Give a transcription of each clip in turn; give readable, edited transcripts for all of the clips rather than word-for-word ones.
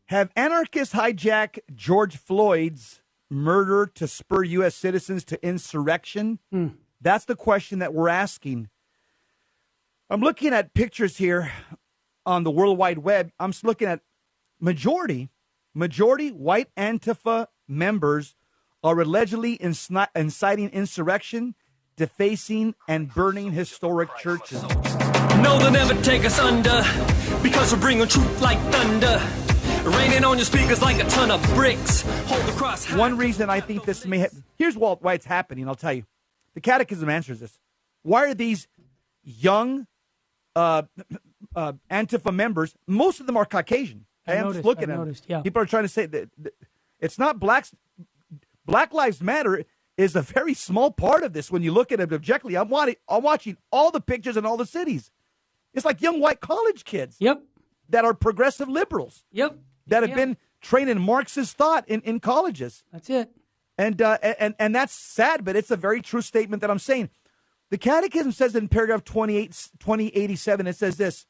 Have anarchists hijacked George Floyd's murder to spur U.S. citizens to insurrection? That's the question that we're asking. I'm looking at pictures here on the World Wide Web. I'm looking at majority white Antifa members are allegedly inciting insurrection, defacing, and burning historic churches. No, they'll never take us under, because we're bringing truth like thunder. Raining on your speakers like a ton of bricks. Hold the cross high. One reason I think this may here's why it's happening, I'll tell you. The Catechism answers this. Why are these young Antifa members, most of them are Caucasian. I'm just looking at them. People are trying to say that it's not blacks. Black Lives Matter is a very small part of this when you look at it objectively. I'm watching all the pictures in all the cities. It's like young white college kids. Yep. That are progressive liberals. Yep. That have been trained in Marxist thought in colleges. That's it. And that's sad, but it's a very true statement that I'm saying. The Catechism says in paragraph 2087, it says this: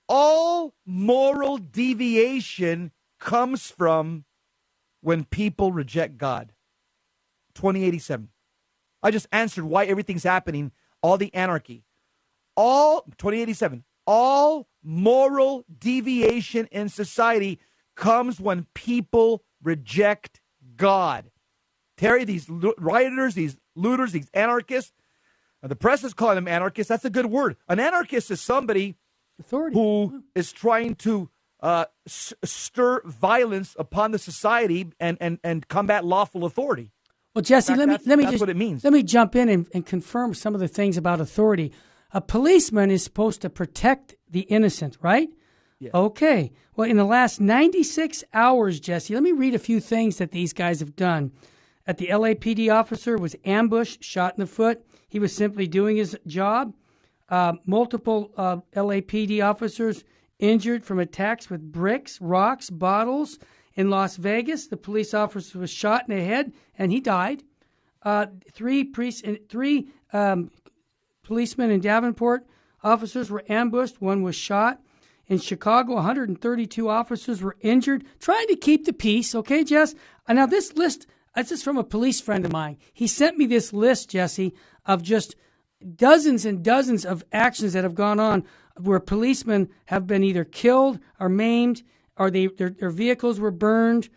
all moral deviation comes from when people reject God. 2087. I just answered why everything's happening, all the anarchy. 2087. All moral deviation in society comes when people reject God. Terry, these rioters, these looters, these anarchists, the press is calling them anarchists. That's a good word. An anarchist is somebody who is trying to stir violence upon the society and combat lawful authority. Well, Jesse, that's what it means. Let me jump in and confirm some of the things about authority. A policeman is supposed to protect the innocent, right? Yeah. Okay. Well, in the last 96 hours, Jesse, let me read a few things that these guys have done. The LAPD officer was ambushed, shot in the foot. He was simply doing his job. Multiple LAPD officers injured from attacks with bricks, rocks, bottles. In Las Vegas, the police officer was shot in the head, and he died. Three policemen in Davenport, officers were ambushed. One was shot. In Chicago, 132 officers were injured, trying to keep the peace. Okay, Jess? Now, this list, this is from a police friend of mine. He sent me this list, Jesse, of just dozens and dozens of actions that have gone on where policemen have been either killed or maimed, or their vehicles were burned.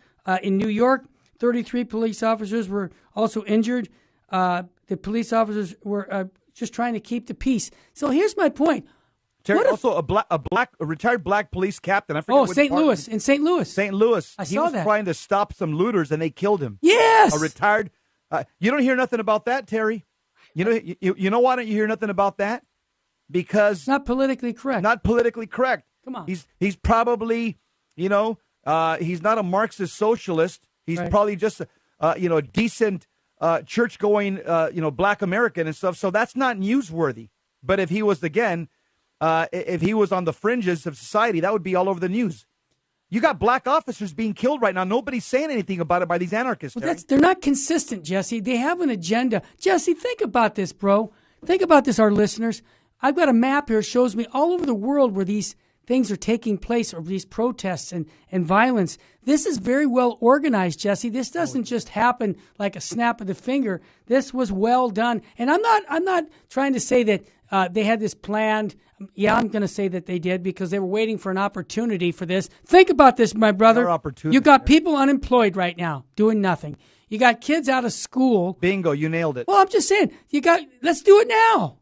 In New York, 33 police officers were also injured. The police officers were just trying to keep the peace. So here's my point. Terry, also a retired black police captain. I forget. Oh, St. Louis. In St. Louis. St. Louis. I saw that. He was trying to stop some looters, and they killed him. Yes. A retired. You don't hear nothing about that, Terry. You know why don't you hear nothing about that? Because it's not politically correct. Not politically correct. Come on. He's probably, he's not a Marxist socialist. He's probably just a decent church-going, black American and stuff. So that's not newsworthy. But if he was, again, if he was on the fringes of society, that would be all over the news. You got black officers being killed right now. Nobody's saying anything about it by these anarchists. Well, they're not consistent, Jesse. They have an agenda. Jesse, think about this, bro. Think about this, our listeners. I've got a map here that shows me all over the world where these things are taking place, or these protests and violence. This is very well organized, Jesse. This doesn't just happen like a snap of the finger. This was well done. And I'm not trying to say that they had this planned. Yeah, I'm going to say that they did, because they were waiting for an opportunity for this. Think about this, my brother. You got people unemployed right now doing nothing. You got kids out of school. Bingo, you nailed it. Well, I'm just saying, let's do it now.